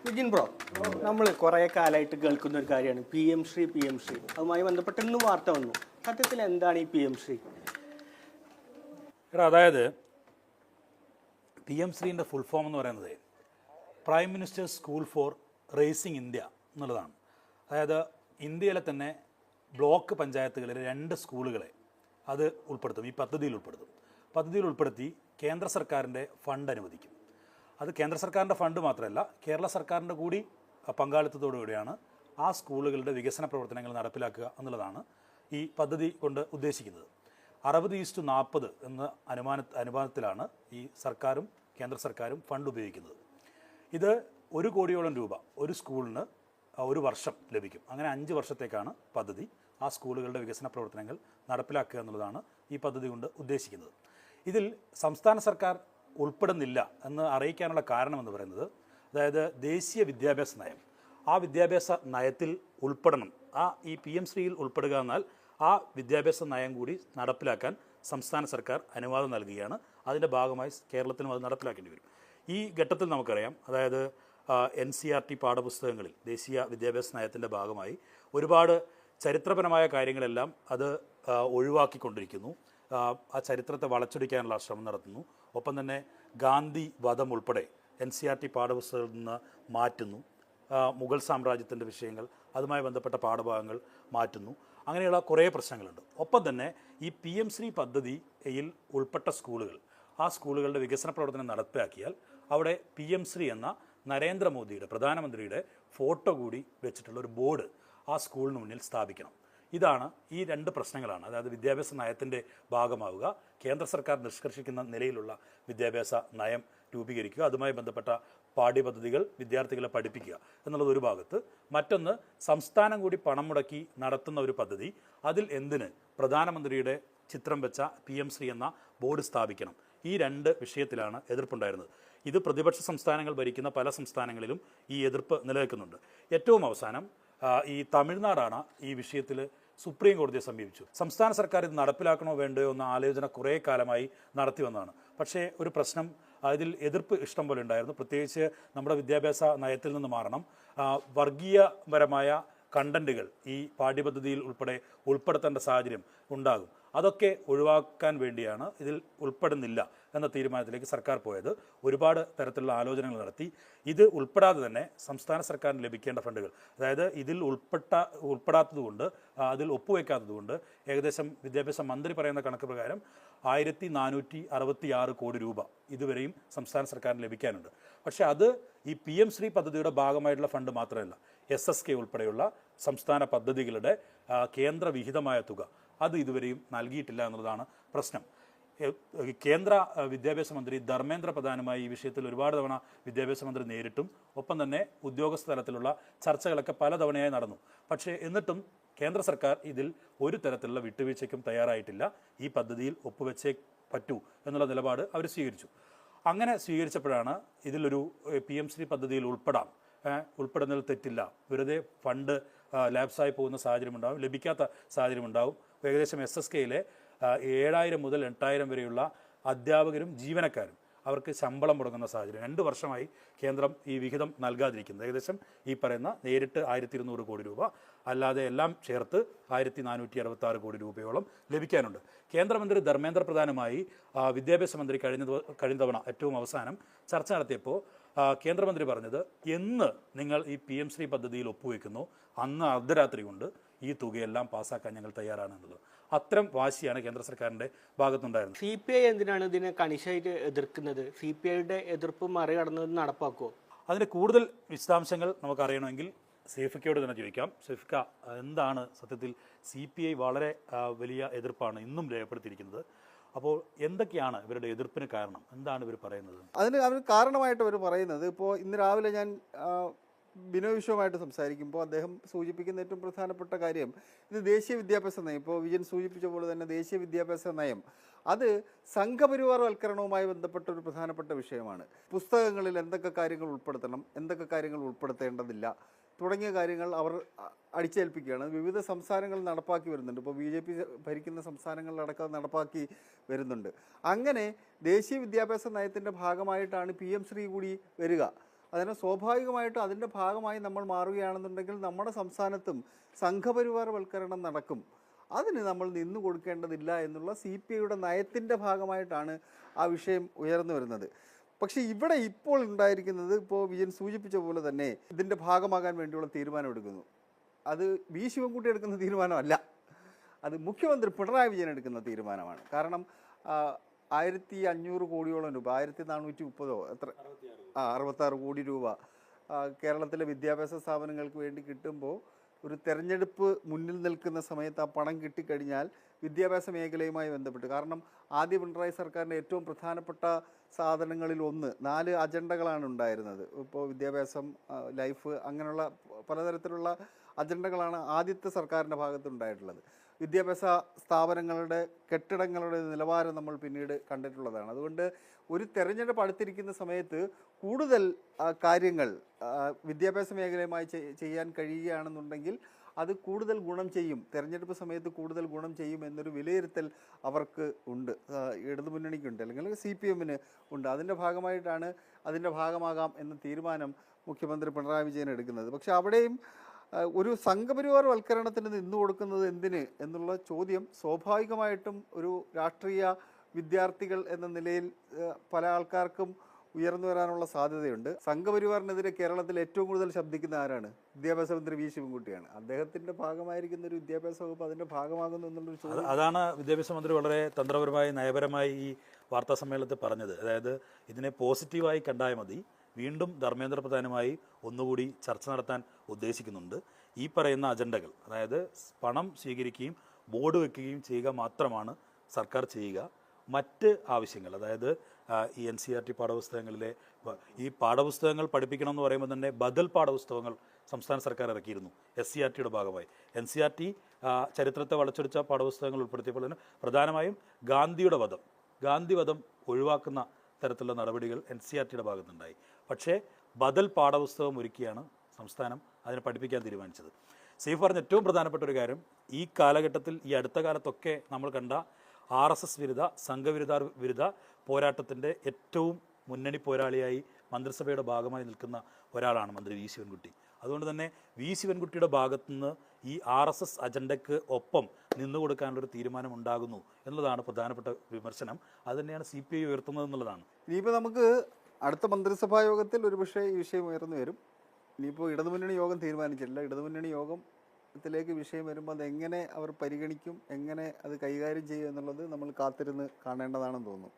Vijin bro, നമ്മൾ കുറേ കാലമായിട്ട് കേൾക്കുന്ന ഒരു കാര്യമാണ് പി എം ശ്രീ. അതുമായി ബന്ധപ്പെട്ട് ഇന്നും വാർത്ത വന്നു. സത്യത്തിൽ എന്താണ് ഈ പി എം ശ്രീ? അതായത് പി എം ശ്രീൻ്റെ ഫുൾ ഫോം എന്ന് പറയുന്നത് prime minister school for rising India എന്നുള്ളതാണ്. അതായത് ഇന്ത്യയിലെ തന്നെ ബ്ലോക്ക് പഞ്ചായത്തുകളിലെ 2 സ്കൂളുകളെ അത് ഉൾപ്പെടുത്തും, ഈ പദ്ധതിയിൽ ഉൾപ്പെടുത്തി കേന്ദ്ര സർക്കാരിൻ്റെ ഫണ്ട് അനുവദിക്കും. അത് കേന്ദ്ര സർക്കാരിൻ്റെ ഫണ്ട് മാത്രമല്ല, കേരള സർക്കാരിൻ്റെ കൂടി പങ്കാളിത്തത്തോടുകൂടിയാണ് ആ സ്കൂളുകളുടെ വികസന പ്രവർത്തനങ്ങൾ നടപ്പിലാക്കുക എന്നുള്ളതാണ് ഈ പദ്ധതി കൊണ്ട് ഉദ്ദേശിക്കുന്നത്. 60:40 എന്ന അനുപാതത്തിലാണ് ഈ സർക്കാരും കേന്ദ്ര സർക്കാരും ഫണ്ട് ഉപയോഗിക്കുന്നത്. ഇത് 1 കോടിയോളം രൂപ ഒരു സ്കൂളിന് ഒരു വർഷം ലഭിക്കും. അങ്ങനെ 5 വർഷത്തേക്കാണ് പദ്ധതി. ആ സ്കൂളുകളുടെ വികസന പ്രവർത്തനങ്ങൾ നടപ്പിലാക്കുക എന്നുള്ളതാണ് ഈ പദ്ധതി കൊണ്ട് ഉദ്ദേശിക്കുന്നത്. ഇതിൽ സംസ്ഥാന സർക്കാർ ഉൾപ്പെടുന്നില്ല എന്ന് അറിയിക്കാനുള്ള കാരണമെന്ന് പറയുന്നത്, അതായത് ദേശീയ വിദ്യാഭ്യാസ നയം, ആ വിദ്യാഭ്യാസ നയത്തിൽ ഉൾപ്പെടണം. ഈ പി എം ശ്രീയിൽ ഉൾപ്പെടുക എന്നാൽ ആ വിദ്യാഭ്യാസ നയം കൂടി നടപ്പിലാക്കാൻ സംസ്ഥാന സർക്കാർ അനുവാദം നൽകുകയാണ്. അതിൻ്റെ ഭാഗമായി കേരളത്തിലും അത് നടപ്പിലാക്കേണ്ടി വരും. ഈ ഘട്ടത്തിൽ നമുക്കറിയാം, അതായത് NCERT പാഠപുസ്തകങ്ങളിൽ ദേശീയ വിദ്യാഭ്യാസ നയത്തിൻ്റെ ഭാഗമായി ഒരുപാട് ചരിത്രപരമായ കാര്യങ്ങളെല്ലാം അത് ഒഴിവാക്കിക്കൊണ്ടിരിക്കുന്നു. ആ ചരിത്രത്തെ വളച്ചൊടിക്കാനുള്ള ശ്രമം നടത്തുന്നു. ഒപ്പം തന്നെ ഗാന്ധി വധം ഉൾപ്പെടെ NCERT പാഠപുസ്തകത്തിൽ നിന്ന് മാറ്റുന്നു. മുഗൾ സാമ്രാജ്യത്തിൻ്റെ വിഷയങ്ങൾ, അതുമായി ബന്ധപ്പെട്ട പാഠഭാഗങ്ങൾ മാറ്റുന്നു. അങ്ങനെയുള്ള കുറേ പ്രശ്നങ്ങളുണ്ട്. ഒപ്പം തന്നെ ഈ പി എം ശ്രീ പദ്ധതിയിൽ ഉൾപ്പെട്ട സ്കൂളുകൾ, ആ സ്കൂളുകളുടെ വികസന പ്രവർത്തനം നടപ്പിലാക്കിയാൽ അവിടെ പി എം ശ്രീ എന്ന നരേന്ദ്രമോദിയുടെ, പ്രധാനമന്ത്രിയുടെ ഫോട്ടോ കൂടി വെച്ചിട്ടുള്ള ഒരു ബോർഡ് ആ സ്കൂളിന് മുന്നിൽ സ്ഥാപിക്കണം. ഇതാണ് ഈ 2 പ്രശ്നങ്ങളാണ്. അതായത് വിദ്യാഭ്യാസ നയത്തിൻ്റെ ഭാഗമാവുക, കേന്ദ്ര സർക്കാർ നിഷ്കർഷിക്കുന്ന നിലയിലുള്ള വിദ്യാഭ്യാസ നയം രൂപീകരിക്കുക, അതുമായി ബന്ധപ്പെട്ട പാഠ്യപദ്ധതികൾ വിദ്യാർത്ഥികളെ പഠിപ്പിക്കുക എന്നുള്ളത് ഒരു ഭാഗത്ത്. മറ്റൊന്ന്, സംസ്ഥാനം കൂടി പണം മുടക്കി നടത്തുന്ന ഒരു പദ്ധതി, അതിൽ എന്തിന് പ്രധാനമന്ത്രിയുടെ ചിത്രം വെച്ച പി എം ശ്രീ എന്ന ബോർഡ് സ്ഥാപിക്കണം. ഈ 2 വിഷയത്തിലാണ് എതിർപ്പുണ്ടായിരുന്നത്. ഇത് പ്രതിപക്ഷ സംസ്ഥാനങ്ങൾ ഭരിക്കുന്ന പല സംസ്ഥാനങ്ങളിലും ഈ എതിർപ്പ് നിലനിൽക്കുന്നുണ്ട്. ഏറ്റവും അവസാനം ഈ തമിഴ്നാടാണ് ഈ വിഷയത്തിൽ സുപ്രീം കോടതിയെ സമീപിച്ചു. സംസ്ഥാന സർക്കാർ ഇത് നടപ്പിലാക്കണോ വേണ്ടയോ എന്ന ആലോചന കുറേ കാലമായി നടത്തി വന്നതാണ്. പക്ഷേ ഒരു പ്രശ്നം, ഇതിൽ എതിർപ്പ് ഇഷ്ടം പോലെ ഉണ്ടായിരുന്നു. പ്രത്യേകിച്ച് നമ്മുടെ വിദ്യാഭ്യാസ നയത്തിൽ നിന്ന് മാറണം, വർഗീയപരമായ കണ്ടന്റുകൾ ഈ പാഠ്യപദ്ധതിയിൽ ഉൾപ്പെടുത്തേണ്ട സാഹചര്യം ഉണ്ടാകും. അതൊക്കെ ഒഴിവാക്കാൻ വേണ്ടിയാണ് ഇതിൽ ഉൾപ്പെടുന്നില്ല എന്ന തീരുമാനത്തിലേക്ക് സർക്കാർ പോയത്. ഒരുപാട് തരത്തിലുള്ള ആലോചനകൾ നടത്തി. ഇത് ഉൾപ്പെടാതെ തന്നെ സംസ്ഥാന സർക്കാരിന് ലഭിക്കേണ്ട ഫണ്ടുകൾ, അതായത് ഇതിൽ ഉൾപ്പെടാത്തതുകൊണ്ട്, അതിൽ ഒപ്പുവെക്കാത്തതുകൊണ്ട് ഏകദേശം വിദ്യാഭ്യാസ മന്ത്രി പറയുന്ന കണക്ക് പ്രകാരം 1466 കോടി രൂപ ഇതുവരെയും സംസ്ഥാന സർക്കാരിന് ലഭിക്കാനുണ്ട്. പക്ഷേ അത് ഈ പി എം ശ്രീ പദ്ധതിയുടെ ഭാഗമായിട്ടുള്ള ഫണ്ട് മാത്രമല്ല, SSK ഉൾപ്പെടെയുള്ള സംസ്ഥാന പദ്ധതികളുടെ കേന്ദ്ര വിഹിതമായ തുക അത് ഇതുവരെയും നൽകിയിട്ടില്ല എന്നുള്ളതാണ് പ്രശ്നം. കേന്ദ്ര വിദ്യാഭ്യാസ മന്ത്രി ധർമ്മേന്ദ്ര പ്രധാനുമായി ഈ വിഷയത്തിൽ ഒരുപാട് തവണ വിദ്യാഭ്യാസ മന്ത്രി നേരിട്ടും ഒപ്പം തന്നെ ഉദ്യോഗസ്ഥ തലത്തിലുള്ള ചർച്ചകളൊക്കെ പലതവണയായി നടന്നു. പക്ഷേ എന്നിട്ടും കേന്ദ്ര സർക്കാർ ഇതിൽ ഒരു തരത്തിലുള്ള വിട്ടുവീഴ്ചയ്ക്കും തയ്യാറായിട്ടില്ല. ഈ പദ്ധതിയിൽ ഒപ്പുവെച്ചേ പറ്റൂ എന്നുള്ള നിലപാട് അവർ സ്വീകരിച്ചു. അങ്ങനെ സ്വീകരിച്ചപ്പോഴാണ് ഇതിലൊരു പി എം ശ്രീ പദ്ധതിയിൽ ഉൾപ്പെടുന്നതിൽ തെറ്റില്ല, വെറുതെ ഫണ്ട് ലാപ്സായി പോകുന്ന സാഹചര്യമുണ്ടാകും, ലഭിക്കാത്ത സാഹചര്യമുണ്ടാകും. ഏകദേശം SSKയിലെ 7000 മുതൽ 8000 വരെയുള്ള അധ്യാപകരും ജീവനക്കാരും അവർക്ക് ശമ്പളം മുടങ്ങുന്ന സാഹചര്യം. 2 വർഷമായി കേന്ദ്രം ഈ വിഹിതം നൽകാതിരിക്കുന്നത്. ഏകദേശം ഈ പറയുന്ന നേരിട്ട് 1200 കോടി രൂപ, അല്ലാതെ എല്ലാം ചേർത്ത് 1466 കോടി രൂപയോളം ലഭിക്കാനുണ്ട്. കേന്ദ്രമന്ത്രി ധർമ്മേന്ദ്ര പ്രധാനുമായി വിദ്യാഭ്യാസ മന്ത്രി കഴിഞ്ഞ തവണ ഏറ്റവും അവസാനം ചർച്ച നടത്തിയപ്പോൾ കേന്ദ്രമന്ത്രി പറഞ്ഞത്, എന്ന് നിങ്ങൾ ഈ പി എം ശ്രീ പദ്ധതിയിൽ ഒപ്പുവെക്കുന്നു അന്ന് അർദ്ധരാത്രി കൊണ്ട് ഈ തുകയെല്ലാം പാസ്സാക്കാൻ ഞങ്ങൾ തയ്യാറാണ് എന്നുള്ളത്. അത്തരം വാശിയാണ് കേന്ദ്ര സർക്കാരിൻ്റെ ഭാഗത്തുണ്ടായിരുന്നത്. CPI എന്തിനാണ് ഇതിനെ കണിശമായിട്ട് എതിർക്കുന്നത്? CPIയുടെ എതിർപ്പ് മറികടന്നത് നടപ്പാക്കുമോ? അതിൻ്റെ കൂടുതൽ വിശദാംശങ്ങൾ നമുക്കറിയണമെങ്കിൽ സേഫിക്കയോട് തന്നെ ചോദിക്കാം. സേഫിക്ക, എന്താണ് സത്യത്തിൽ CPI വളരെ വലിയ എതിർപ്പാണ് ഇന്നും രേഖപ്പെടുത്തിയിരിക്കുന്നത്. അപ്പോൾ എന്തൊക്കെയാണ് ഇവരുടെ എതിർപ്പിന് കാരണം? എന്താണ് ഇവർ പറയുന്നത്? അതിന് കാരണമായിട്ട് അവർ പറയുന്നത്, ഇപ്പോൾ ഇന്ന് രാവിലെ ഞാൻ ബിനോയ് വിശ്വമായിട്ട് സംസാരിക്കുമ്പോൾ അദ്ദേഹം സൂചിപ്പിക്കുന്ന ഏറ്റവും പ്രധാനപ്പെട്ട കാര്യം, ഇത് ദേശീയ വിദ്യാഭ്യാസ നയം, ഇപ്പോൾ വിജയൻ സൂചിപ്പിച്ച പോലെ തന്നെ ദേശീയ വിദ്യാഭ്യാസ നയം അത് സംഘപരിവാരവൽക്കരണവുമായി ബന്ധപ്പെട്ട ഒരു പ്രധാനപ്പെട്ട വിഷയമാണ്. പുസ്തകങ്ങളിൽ എന്തൊക്കെ കാര്യങ്ങൾ ഉൾപ്പെടുത്തണം, എന്തൊക്കെ കാര്യങ്ങൾ ഉൾപ്പെടുത്തേണ്ടതില്ല തുടങ്ങിയ കാര്യങ്ങൾ അവർ അടിച്ചേൽപ്പിക്കുകയാണ്. വിവിധ സംസ്ഥാനങ്ങൾ നടപ്പാക്കി വരുന്നുണ്ട്. ഇപ്പോൾ BJP ഭരിക്കുന്ന സംസ്ഥാനങ്ങളിലടക്കം നടപ്പാക്കി വരുന്നുണ്ട്. അങ്ങനെ ദേശീയ വിദ്യാഭ്യാസ നയത്തിൻ്റെ ഭാഗമായിട്ടാണ് PM ശ്രീ കൂടി വരിക. അതിന് സ്വാഭാവികമായിട്ടും അതിൻ്റെ ഭാഗമായി നമ്മൾ മാറുകയാണെന്നുണ്ടെങ്കിൽ നമ്മുടെ സംസ്ഥാനത്തും സംഘപരിവാരവൽക്കരണം നടക്കും. അതിന് നമ്മൾ നിന്നു കൊടുക്കേണ്ടതില്ല എന്നുള്ള CPIയുടെ നയത്തിൻ്റെ ഭാഗമായിട്ടാണ് ആ വിഷയം ഉയർന്നു വരുന്നത്. പക്ഷേ ഇവിടെ ഇപ്പോൾ ഉണ്ടായിരിക്കുന്നത്, ഇപ്പോൾ വിജയൻ സൂചിപ്പിച്ച പോലെ തന്നെ ഇതിൻ്റെ ഭാഗമാകാൻ വേണ്ടിയുള്ള തീരുമാനമെടുക്കുന്നു. അത് ശിവൻകുട്ടി എടുക്കുന്ന തീരുമാനമല്ല, അത് മുഖ്യമന്ത്രി പിണറായി വിജയൻ എടുക്കുന്ന തീരുമാനമാണ്. കാരണം 1500 കോടിയോളം രൂപ, 1430 എത്ര 66 കോടി രൂപ കേരളത്തിലെ വിദ്യാഭ്യാസ സ്ഥാപനങ്ങൾക്ക് വേണ്ടി കിട്ടുമ്പോൾ ഒരു തെരഞ്ഞെടുപ്പ് മുന്നിൽ നിൽക്കുന്ന സമയത്ത് ആ പണം കിട്ടിക്കഴിഞ്ഞാൽ വിദ്യാഭ്യാസ മേഖലയുമായി ബന്ധപ്പെട്ട്, കാരണം ആദ്യ പിണറായി സർക്കാരിൻ്റെ ഏറ്റവും പ്രധാനപ്പെട്ട സാധനങ്ങളിൽ ഒന്ന് 4 അജണ്ടകളാണ് ഉണ്ടായിരുന്നത്. ഇപ്പോൾ വിദ്യാഭ്യാസം, ലൈഫ്, അങ്ങനെയുള്ള പലതരത്തിലുള്ള അജണ്ടകളാണ് ആദ്യത്തെ സർക്കാരിൻ്റെ ഭാഗത്തുണ്ടായിട്ടുള്ളത്. വിദ്യാഭ്യാസ സ്ഥാപനങ്ങളുടെ കെട്ടിടങ്ങളുടെ നിലവാരം നമ്മൾ പിന്നീട് കണ്ടിട്ടുള്ളതാണ്. അതുകൊണ്ട് ഒരു തെരഞ്ഞെടുപ്പ് അടുത്തിരിക്കുന്ന സമയത്ത് കൂടുതൽ കാര്യങ്ങൾ വിദ്യാഭ്യാസ മേഖലയുമായി ചെയ്യാൻ കഴിയുകയാണെന്നുണ്ടെങ്കിൽ അത് കൂടുതൽ ഗുണം ചെയ്യും, തെരഞ്ഞെടുപ്പ് സമയത്ത് കൂടുതൽ ഗുണം ചെയ്യും എന്നൊരു വിലയിരുത്തൽ അവർക്ക് ഉണ്ട്, ഇടതുമുന്നണിക്കുണ്ട്, അല്ലെങ്കിൽ CPMന് ഉണ്ട്. അതിൻ്റെ ഭാഗമായിട്ടാണ് അതിൻ്റെ ഭാഗമാകാം എന്ന തീരുമാനം മുഖ്യമന്ത്രി പിണറായി വിജയൻ എടുക്കുന്നത്. പക്ഷെ അവിടെയും ഒരു സംഘപരിവാരവൽക്കരണത്തിന് നിന്നു കൊടുക്കുന്നത് എന്തിന് എന്നുള്ള ചോദ്യം സ്വാഭാവികമായിട്ടും ഒരു രാഷ്ട്രീയ വിദ്യാർത്ഥികൾ എന്ന നിലയിൽ പല ആൾക്കാർക്കും ഉയർന്നു വരാനുള്ള സാധ്യതയുണ്ട്. സംഘപരിവാറിനെതിരെ കേരളത്തിൽ ഏറ്റവും കൂടുതൽ ശബ്ദിക്കുന്ന ആരാണ്? വിദ്യാഭ്യാസ മന്ത്രി ശിവൻകുട്ടിയാണ്. അദ്ദേഹത്തിൻ്റെ ഭാഗമായിരിക്കുന്ന ഒരു വിദ്യാഭ്യാസ വകുപ്പ് അതിൻ്റെ ഭാഗമാകുന്നു എന്നുള്ളൊരു ചോദ്യം. അതാണ് വിദ്യാഭ്യാസ മന്ത്രി വളരെ തന്ത്രപരമായി നയപരമായി ഈ വാർത്താ സമ്മേളനത്തിൽ പറഞ്ഞത്. അതായത് ഇതിനെ പോസിറ്റീവായി കണ്ടാൽ മതി, വീണ്ടും ധർമ്മേന്ദ്ര പ്രധാനുമായി ഒന്നുകൂടി ചർച്ച നടത്താൻ ഉദ്ദേശിക്കുന്നുണ്ട്. ഈ പറയുന്ന അജണ്ടകൾ, അതായത് പണം സ്വീകരിക്കുകയും ബോർഡ് വെക്കുകയും ചെയ്യുക മാത്രമാണ് സർക്കാർ ചെയ്യുക. മറ്റ് ആവശ്യങ്ങൾ, അതായത് ഈ NCERT പാഠപുസ്തകങ്ങളിലെ ഈ പാഠപുസ്തകങ്ങൾ പഠിപ്പിക്കണം എന്ന് പറയുമ്പോൾ തന്നെ ബദൽ പാഠപുസ്തകങ്ങൾ സംസ്ഥാന സർക്കാർ ഇറക്കിയിരുന്നു SCERTയുടെ ഭാഗമായി. NCERT ചരിത്രത്തെ വളച്ചൊടിച്ച പാഠപുസ്തകങ്ങൾ ഉൾപ്പെടുത്തിയപ്പോൾ തന്നെ പ്രധാനമായും ഗാന്ധിവധം ഒഴിവാക്കുന്ന തരത്തിലുള്ള നടപടികൾ NCERTയുടെ ഭാഗത്തുണ്ടായി. പക്ഷേ ബദൽ പാഠപുസ്തകം ഒരുക്കിയാണ് സംസ്ഥാനം അതിനെ പഠിപ്പിക്കാൻ തീരുമാനിച്ചത്. സേഫ് പറഞ്ഞ ഏറ്റവും പ്രധാനപ്പെട്ട ഒരു കാര്യം, ഈ കാലഘട്ടത്തിൽ, ഈ അടുത്ത കാലത്തൊക്കെ നമ്മൾ കണ്ട RSS വിരുദ്ധ പോരാട്ടത്തിൻ്റെ ഏറ്റവും മുന്നണി പോരാളിയായി മന്ത്രിസഭയുടെ ഭാഗമായി നിൽക്കുന്ന ഒരാളാണ് മന്ത്രി ശിവൻകുട്ടി. അതുകൊണ്ട് തന്നെ ശിവൻകുട്ടിയുടെ ഭാഗത്തുനിന്ന് ഈ RSS അജണ്ടയ്ക്ക് ഒപ്പം നിന്നുകൊടുക്കാനുള്ളൊരു തീരുമാനം ഉണ്ടാകുന്നു എന്നുള്ളതാണ് പ്രധാനപ്പെട്ട വിമർശനം. അത് തന്നെയാണ് CPI ഉയർത്തുന്നത് എന്നുള്ളതാണ്. ഇനിയിപ്പോൾ നമുക്ക് അടുത്ത മന്ത്രിസഭാ യോഗത്തിൽ ഒരുപക്ഷെ ഈ വിഷയം ഉയർന്നു വരും. ഇനിയിപ്പോൾ ഇടതുമുന്നണി യോഗം തീരുമാനിച്ചിട്ടില്ല. ഇടതുമുന്നണി യോഗത്തിലേക്ക് വിഷയം വരുമ്പോൾ അതെങ്ങനെ അവർ പരിഗണിക്കും, എങ്ങനെ അത് കൈകാര്യം ചെയ്യും എന്നുള്ളത് നമ്മൾ കാത്തിരുന്ന് കാണേണ്ടതാണെന്ന് തോന്നുന്നു.